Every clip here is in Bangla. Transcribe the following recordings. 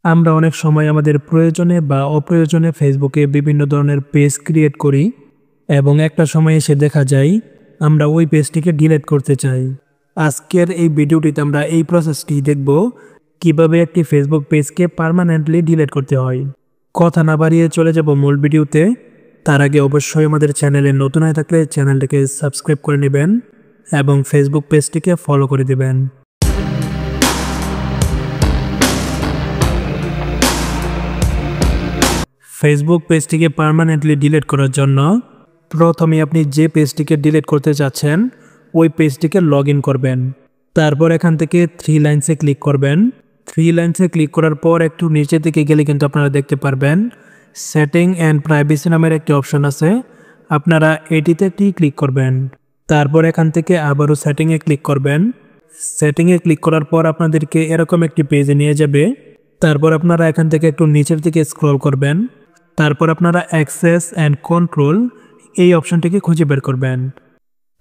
আমরা অনেক সময় আমাদের প্রয়োজনে বা অপ্রয়োজনে ফেসবুকে বিভিন্ন ধরনের পেজ ক্রিয়েট করি এবং একটা সময় এসে দেখা যায় আমরা ওই পেজটিকে ডিলিট করতে চাই। আজকের এই ভিডিওটিতে আমরা এই প্রসেসটি দেখব কিভাবে একটি ফেসবুক পেজকে পার্মানেন্টলি ডিলিট করতে হয়। কথা না বাড়িয়ে চলে যাব মূল ভিডিওতে। তার আগে অবশ্যই আমাদের চ্যানেলে নতুন হয়ে থাকলে চ্যানেলটিকে সাবস্ক্রাইব করে নেবেন এবং ফেসবুক পেজটিকে ফলো করে দেবেন। ফেসবুক পেজটিকে পার্মানেন্টলি ডিলিট করার জন্য প্রথমে আপনি যে পেজটিকে ডিলিট করতে চাচ্ছেন ওই পেজটিকে লগ ইন করবেন। তারপর এখান থেকে থ্রি লাইনসে ক্লিক করবেন। থ্রি লাইনসে ক্লিক করার পর একটু নিচের দিকে গেলে কিন্তু আপনারা দেখতে পারবেন সেটিং অ্যান্ড প্রাইভেসি নামের একটি অপশন আছে, আপনারা এটিতে ক্লিক করবেন। তারপর এখান থেকে আবারও সেটিংয়ে ক্লিক করবেন। সেটিংয়ে ক্লিক করার পর আপনাদেরকে এরকম একটি পেজে নিয়ে যাবে। তারপর আপনারা এখান থেকে একটু নিচের দিকে স্ক্রল করবেন। তারপর আপনারা অ্যাক্সেস অ্যান্ড কন্ট্রোল এই অপশনটিকে খুঁজে বের করবেন।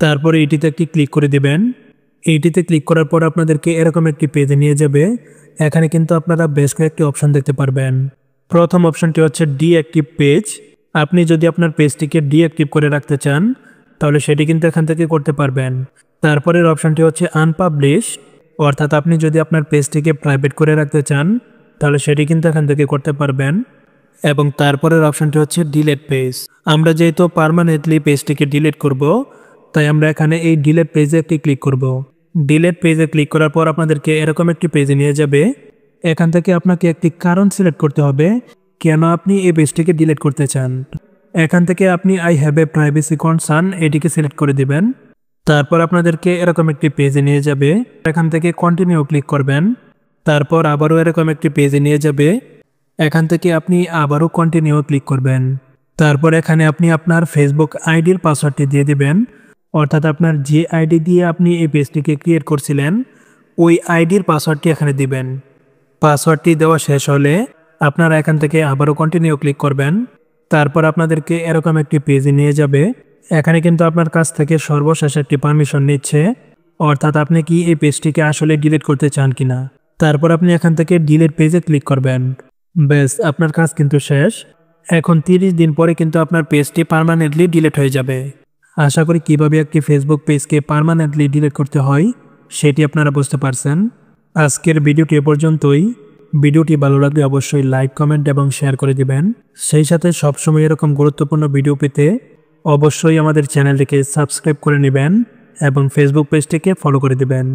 তারপরে এটিতে একটি ক্লিক করে দিবেন। এইটিতে ক্লিক করার পর আপনাদেরকে এরকম একটি পেজে নিয়ে যাবে। এখানে কিন্তু আপনারা বেশ কয়েকটি অপশন দেখতে পারবেন। প্রথম অপশনটি হচ্ছে ডিঅ্যাক্টিভ পেজ। আপনি যদি আপনার পেজটিকে ডিঅ্যাক্টিভ করে রাখতে চান তাহলে সেটি কিন্তু এখান থেকে করতে পারবেন। তারপরের অপশনটি হচ্ছে আনপাবলিশ, অর্থাৎ আপনি যদি আপনার পেজটিকে প্রাইভেট করে রাখতে চান তাহলে সেটি কিন্তু এখান থেকে করতে পারবেন। এবং তারপরের অপশনটি হচ্ছে ডিলিট পেজ। আমরা যেহেতু পার্মানেন্টলি পেজটিকে ডিলিট করব তাই আমরা এখানে এই ডিলিট পেজে একটি ক্লিক করব। ডিলিট পেজে ক্লিক করার পর আপনাদেরকে এরকম একটি পেজে নিয়ে যাবে। এখান থেকে আপনাকে একটি কারণ সিলেক্ট করতে হবে কেন আপনি এই পেজটিকে ডিলিট করতে চান। এখান থেকে আপনি I have a privacy concern এটিকে সিলেক্ট করে দিবেন। তারপর আপনাদেরকে এরকম একটি পেজে নিয়ে যাবে। এখান থেকে কন্টিনিউ ক্লিক করবেন। তারপর আবারও এরকম একটি পেজে নিয়ে যাবে। এখান থেকে আপনি আবারও কন্টিনিউ ক্লিক করবেন। তারপর এখানে আপনি আপনার ফেসবুক আইডির পাসওয়ার্ডটি দিয়ে দিবেন, অর্থাৎ আপনার যে আইডি দিয়ে আপনি এই পেজটিকে ক্রিয়েট করছিলেন ওই আইডির পাসওয়ার্ডটি এখানে দিবেন। পাসওয়ার্ডটি দেওয়া শেষ হলে আপনারা এখান থেকে আবারও কন্টিনিউ ক্লিক করবেন। তারপর আপনাদেরকে এরকম একটি পেজে নিয়ে যাবে। এখানে কিন্তু আপনার কাছ থেকে সর্বশেষ একটি পারমিশন নিচ্ছে, অর্থাৎ আপনি কি এই পেজটিকে আসলে ডিলিট করতে চান কিনা। তারপর আপনি এখান থেকে ডিলিট পেজে ক্লিক করবেন। বেশ, আপনার কাজ কিন্তু শেষ। এখন 30 দিন পরে কিন্তু আপনার পেজটি পার্মানেন্টলি ডিলিট হয়ে যাবে। আশা করি কিভাবে একটি ফেসবুক পেজকে পার্মানেন্টলি ডিলিট করতে হয় সেটি আপনারা বুঝতে পারছেন। আজকের ভিডিওটি এ পর্যন্তই। ভিডিওটি ভালো লাগলে অবশ্যই লাইক, কমেন্ট এবং শেয়ার করে দিবেন। সেই সাথে সবসময় এরকম গুরুত্বপূর্ণ ভিডিও পেতে অবশ্যই আমাদের চ্যানেলটিকে সাবস্ক্রাইব করে নেবেন এবং ফেসবুক পেজটিকে ফলো করে দিবেন।